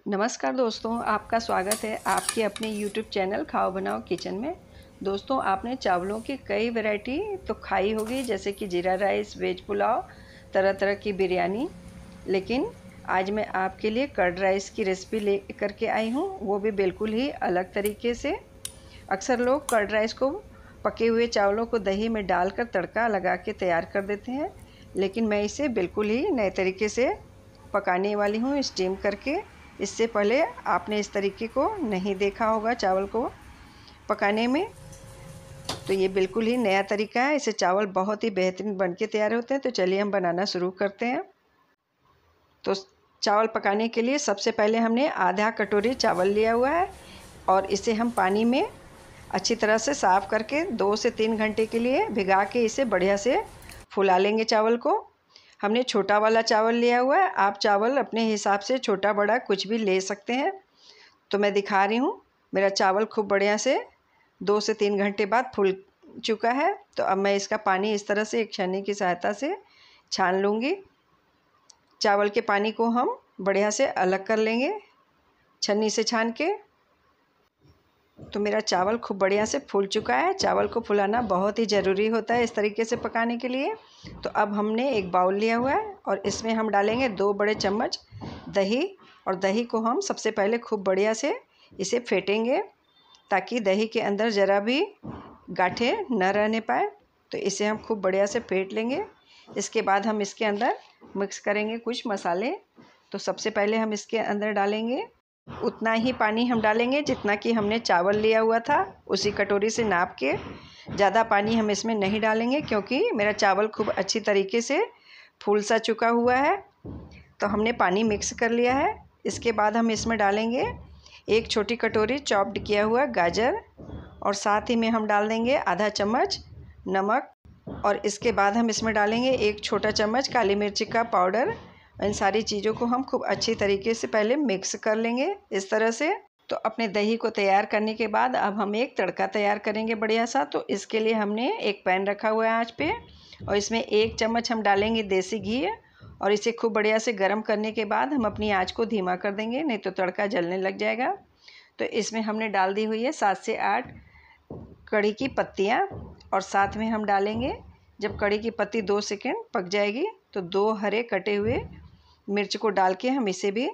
नमस्कार दोस्तों, आपका स्वागत है आपके अपने YouTube चैनल खाओ बनाओ किचन में। दोस्तों, आपने चावलों की कई वैरायटी तो खाई होगी, जैसे कि जीरा राइस, वेज पुलाव, तरह तरह की बिरयानी। लेकिन आज मैं आपके लिए कर्ड राइस की रेसिपी ले करके आई हूँ, वो भी बिल्कुल ही अलग तरीके से। अक्सर लोग कर्ड राइस को पके हुए चावलों को दही में डालकर तड़का लगा के तैयार कर देते हैं, लेकिन मैं इसे बिल्कुल ही नए तरीके से पकाने वाली हूँ, स्टीम करके। इससे पहले आपने इस तरीके को नहीं देखा होगा चावल को पकाने में, तो ये बिल्कुल ही नया तरीका है। इससे चावल बहुत ही बेहतरीन बन के तैयार होते हैं। तो चलिए हम बनाना शुरू करते हैं। तो चावल पकाने के लिए सबसे पहले हमने आधा कटोरी चावल लिया हुआ है और इसे हम पानी में अच्छी तरह से साफ़ करके 2 से 3 घंटे के लिए भिगा के इसे बढ़िया से फुला लेंगे। चावल को हमने छोटा वाला चावल लिया हुआ है, आप चावल अपने हिसाब से छोटा बड़ा कुछ भी ले सकते हैं। तो मैं दिखा रही हूँ, मेरा चावल खूब बढ़िया से 2 से 3 घंटे बाद फूल चुका है। तो अब मैं इसका पानी इस तरह से एक छन्नी की सहायता से छान लूँगी। चावल के पानी को हम बढ़िया से अलग कर लेंगे छन्नी से छान के। तो मेरा चावल खूब बढ़िया से फूल चुका है। चावल को फुलाना बहुत ही ज़रूरी होता है इस तरीके से पकाने के लिए। तो अब हमने एक बाउल लिया हुआ है और इसमें हम डालेंगे 2 बड़े चम्मच दही, और दही को हम सबसे पहले खूब बढ़िया से इसे फेंटेंगे ताकि दही के अंदर ज़रा भी गांठें न रहने पाए। तो इसे हम खूब बढ़िया से फेंट लेंगे। इसके बाद हम इसके अंदर मिक्स करेंगे कुछ मसाले। तो सबसे पहले हम इसके अंदर डालेंगे उतना ही पानी हम डालेंगे जितना कि हमने चावल लिया हुआ था, उसी कटोरी से नाप के। ज़्यादा पानी हम इसमें नहीं डालेंगे क्योंकि मेरा चावल खूब अच्छी तरीके से फूल सा चुका हुआ है। तो हमने पानी मिक्स कर लिया है। इसके बाद हम इसमें डालेंगे 1 छोटी कटोरी चॉप्ड किया हुआ गाजर, और साथ ही में हम डाल देंगे आधा चम्मच नमक, और इसके बाद हम इसमें डालेंगे 1 छोटा चम्मच काली मिर्ची का पाउडर। इन सारी चीज़ों को हम खूब अच्छी तरीके से पहले मिक्स कर लेंगे इस तरह से। तो अपने दही को तैयार करने के बाद अब हम एक तड़का तैयार करेंगे बढ़िया सा। तो इसके लिए हमने एक पैन रखा हुआ है आंच पे, और इसमें 1 चम्मच हम डालेंगे देसी घी, और इसे खूब बढ़िया से गर्म करने के बाद हम अपनी आंच को धीमा कर देंगे, नहीं तो तड़का जलने लग जाएगा। तो इसमें हमने डाल दी हुई है 7 से 8 कड़ी की पत्तियाँ, और साथ में हम डालेंगे, जब कड़ी की पत्ती 2 सेकंड पक जाएगी तो 2 हरे कटे हुए मिर्च को डाल के हम इसे भी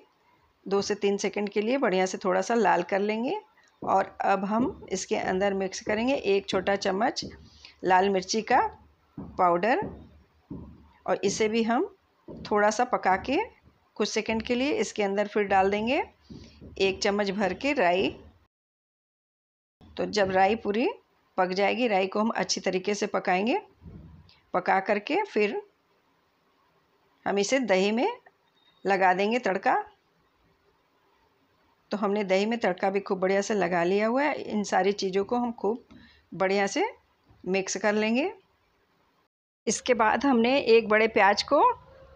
2 से 3 सेकंड के लिए बढ़िया से थोड़ा सा लाल कर लेंगे। और अब हम इसके अंदर मिक्स करेंगे 1 छोटा चम्मच लाल मिर्ची का पाउडर, और इसे भी हम थोड़ा सा पका के कुछ सेकंड के लिए इसके अंदर फिर डाल देंगे 1 चम्मच भर के राई। तो जब राई पूरी पक जाएगी, राई को हम अच्छी तरीके से पकाएंगे। पका करके फिर हम इसे दही में लगा देंगे तड़का। तो हमने दही में तड़का भी खूब बढ़िया से लगा लिया हुआ है। इन सारी चीज़ों को हम खूब बढ़िया से मिक्स कर लेंगे। इसके बाद हमने एक बड़े प्याज को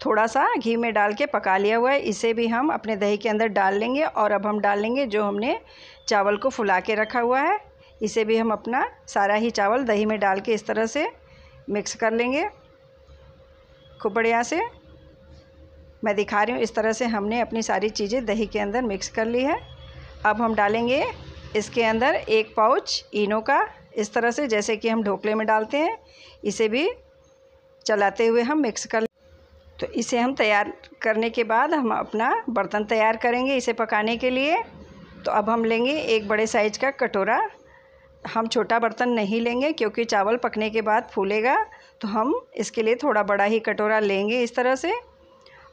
थोड़ा सा घी में डाल के पका लिया हुआ है, इसे भी हम अपने दही के अंदर डाल लेंगे। और अब हम डाल लेंगे जो हमने चावल को फुला के रखा हुआ है, इसे भी हम अपना सारा ही चावल दही में डाल के इस तरह से मिक्स कर लेंगे खूब बढ़िया से। मैं दिखा रही हूँ, इस तरह से हमने अपनी सारी चीज़ें दही के अंदर मिक्स कर ली है। अब हम डालेंगे इसके अंदर 1 पाउच इनो का, इस तरह से जैसे कि हम ढोकले में डालते हैं। इसे भी चलाते हुए हम मिक्स कर। तो इसे हम तैयार करने के बाद हम अपना बर्तन तैयार करेंगे इसे पकाने के लिए। तो अब हम लेंगे 1 बड़े साइज़ का कटोरा। हम छोटा बर्तन नहीं लेंगे क्योंकि चावल पकने के बाद फूलेगा, तो हम इसके लिए थोड़ा बड़ा ही कटोरा लेंगे इस तरह से।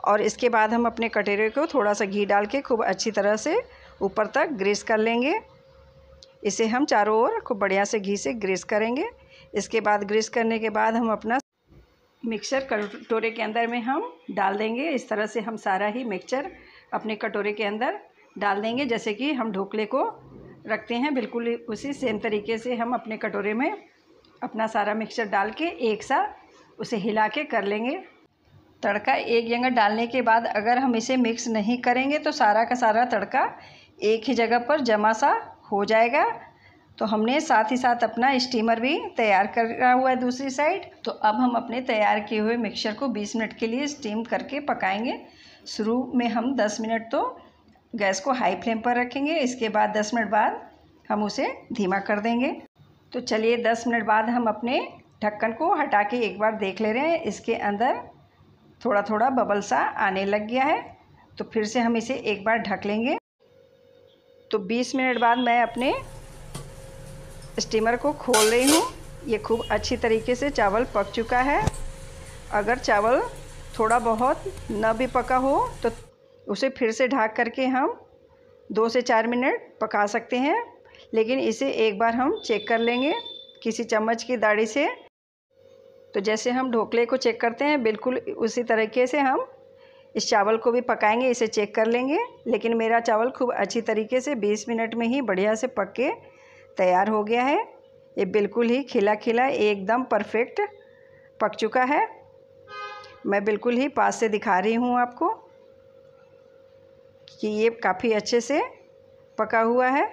और इसके बाद हम अपने कटोरे को थोड़ा सा घी डाल के खूब अच्छी तरह से ऊपर तक ग्रीस कर लेंगे। इसे हम चारों ओर खूब बढ़िया से घी से ग्रीस करेंगे। इसके बाद ग्रीस करने के बाद हम अपना मिक्सचर कटोरे के अंदर में हम डाल देंगे। इस तरह से हम सारा ही मिक्सचर अपने कटोरे के अंदर डाल देंगे, जैसे कि हम ढोकले को रखते हैं, बिल्कुल उसी सेम तरीके से हम अपने कटोरे में अपना सारा मिक्सचर डाल के एक साथ उसे हिला के कर लेंगे। तड़का एक जगह डालने के बाद अगर हम इसे मिक्स नहीं करेंगे तो सारा का सारा तड़का एक ही जगह पर जमा सा हो जाएगा। तो हमने साथ ही साथ अपना स्टीमर भी तैयार करा हुआ है दूसरी साइड। तो अब हम अपने तैयार किए हुए मिक्सचर को 20 मिनट के लिए स्टीम करके पकाएंगे। शुरू में हम 10 मिनट तो गैस को हाई फ्लेम पर रखेंगे। इसके बाद 10 मिनट बाद हम उसे धीमा कर देंगे। तो चलिए 10 मिनट बाद हम अपने ढक्कन को हटा के एक बार देख ले रहे हैं। इसके अंदर थोड़ा थोड़ा बबल सा आने लग गया है। तो फिर से हम इसे एक बार ढक लेंगे। तो 20 मिनट बाद मैं अपने स्टीमर को खोल रही हूँ। ये खूब अच्छी तरीके से चावल पक चुका है। अगर चावल थोड़ा बहुत न भी पका हो तो उसे फिर से ढक करके हम 2 से 4 मिनट पका सकते हैं, लेकिन इसे एक बार हम चेक कर लेंगे किसी चम्मच की दाढ़ी से। तो जैसे हम ढोकले को चेक करते हैं बिल्कुल उसी तरीके से हम इस चावल को भी पकाएंगे, इसे चेक कर लेंगे। लेकिन मेरा चावल खूब अच्छी तरीके से 20 मिनट में ही बढ़िया से पक के तैयार हो गया है। ये बिल्कुल ही खिला खिला एकदम परफेक्ट पक चुका है। मैं बिल्कुल ही पास से दिखा रही हूँ आपको कि ये काफ़ी अच्छे से पका हुआ है।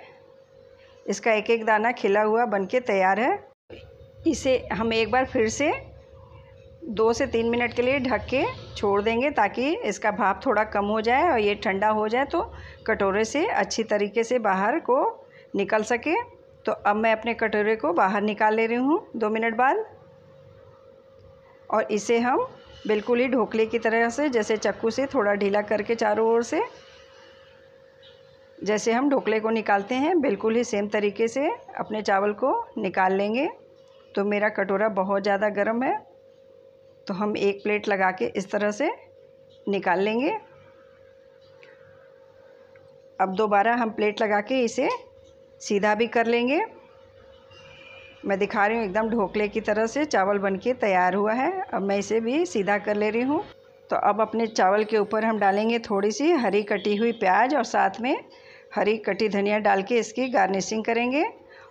इसका एक एक दाना खिला हुआ बनके तैयार है। इसे हम एक बार फिर से 2 से 3 मिनट के लिए ढक के छोड़ देंगे ताकि इसका भाप थोड़ा कम हो जाए और ये ठंडा हो जाए तो कटोरे से अच्छी तरीके से बाहर को निकल सके। तो अब मैं अपने कटोरे को बाहर निकाल ले रही हूँ 2 मिनट बाद। और इसे हम बिल्कुल ही ढोकले की तरह से जैसे चाकू से थोड़ा ढीला करके चारों ओर से जैसे हम ढोकले को निकालते हैं बिल्कुल ही सेम तरीके से अपने चावल को निकाल लेंगे। तो मेरा कटोरा बहुत ज़्यादा गर्म है तो हम एक प्लेट लगा के इस तरह से निकाल लेंगे। अब दोबारा हम प्लेट लगा के इसे सीधा भी कर लेंगे। मैं दिखा रही हूँ एकदम ढोकले की तरह से चावल बनके तैयार हुआ है। अब मैं इसे भी सीधा कर ले रही हूँ। तो अब अपने चावल के ऊपर हम डालेंगे थोड़ी सी हरी कटी हुई प्याज और साथ में हरी कटी धनिया डाल के इसकी गार्निशिंग करेंगे।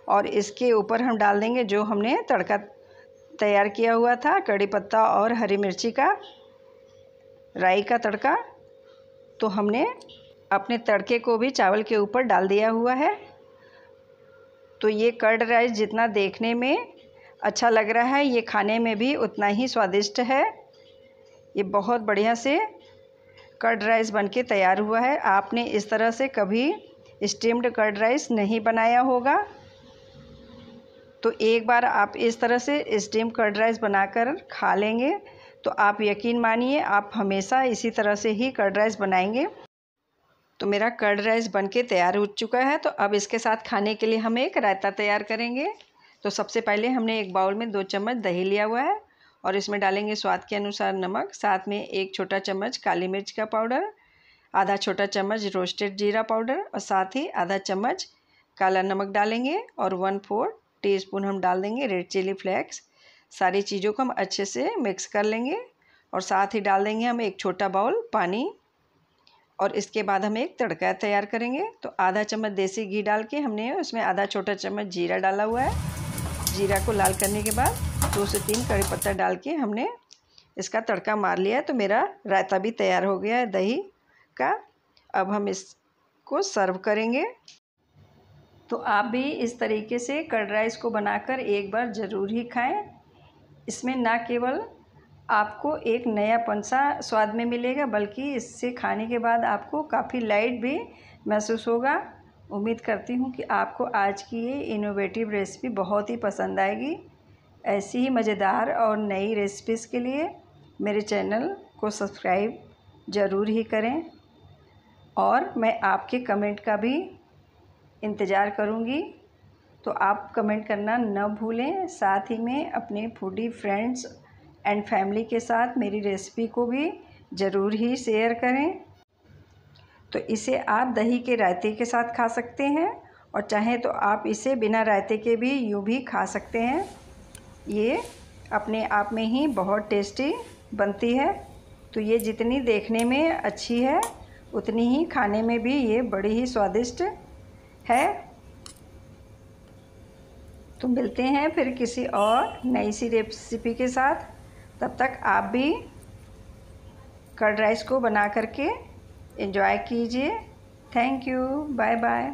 और इसके ऊपर हम डाल देंगे जो हमने तड़का तैयार किया हुआ था, कड़ी पत्ता और हरी मिर्ची का राई का तड़का। तो हमने अपने तड़के को भी चावल के ऊपर डाल दिया हुआ है। तो ये कर्ड राइस जितना देखने में अच्छा लग रहा है ये खाने में भी उतना ही स्वादिष्ट है। ये बहुत बढ़िया से कर्ड राइस बनके तैयार हुआ है। आपने इस तरह से कभी स्टीम्ड कर्ड राइस नहीं बनाया होगा तो एक बार आप इस तरह से स्टीम्ड कर्ड राइस बनाकर खा लेंगे तो आप यकीन मानिए आप हमेशा इसी तरह से ही कर्ड राइस बनाएंगे। तो मेरा कर्ड राइस बनके तैयार हो चुका है। तो अब इसके साथ खाने के लिए हम एक रायता तैयार करेंगे। तो सबसे पहले हमने एक बाउल में 2 चम्मच दही लिया हुआ है और इसमें डालेंगे स्वाद के अनुसार नमक, साथ में 1 छोटा चम्मच काली मिर्च का पाउडर, आधा छोटा चम्मच रोस्टेड जीरा पाउडर और साथ ही आधा चम्मच काला नमक डालेंगे और 1/4 टीस्पून हम डाल देंगे रेड चिली फ्लेक्स। सारी चीज़ों को हम अच्छे से मिक्स कर लेंगे और साथ ही डाल देंगे हम 1 छोटा बाउल पानी। और इसके बाद हम एक तड़का तैयार करेंगे। तो आधा चम्मच देसी घी डाल के हमने उसमें आधा छोटा चम्मच जीरा डाला हुआ है। जीरा को लाल करने के बाद 2 से 3 कड़ी पत्ता डाल के हमने इसका तड़का मार लिया है। तो मेरा रायता भी तैयार हो गया है दही का। अब हम इसको सर्व करेंगे। तो आप भी इस तरीके से कर्ड राइस को बनाकर एक बार ज़रूर ही खाएं। इसमें ना केवल आपको एक नयापन सा स्वाद में मिलेगा बल्कि इससे खाने के बाद आपको काफ़ी लाइट भी महसूस होगा। उम्मीद करती हूँ कि आपको आज की ये इनोवेटिव रेसिपी बहुत ही पसंद आएगी। ऐसी ही मज़ेदार और नई रेसिपीज़ के लिए मेरे चैनल को सब्सक्राइब ज़रूर ही करें और मैं आपके कमेंट का भी इंतज़ार करूँगी। तो आप कमेंट करना न भूलें। साथ ही में अपने फूडी फ्रेंड्स एंड फैमिली के साथ मेरी रेसिपी को भी ज़रूर ही शेयर करें। तो इसे आप दही के रायते के साथ खा सकते हैं और चाहें तो आप इसे बिना रायते के भी यूँ भी खा सकते हैं। ये अपने आप में ही बहुत टेस्टी बनती है। तो ये जितनी देखने में अच्छी है उतनी ही खाने में भी ये बड़ी ही स्वादिष्ट है। तो मिलते हैं फिर किसी और नई सी रेसिपी के साथ। तब तक आप भी कर्ड राइस को बना करके एंजॉय कीजिए। Thank you, bye bye.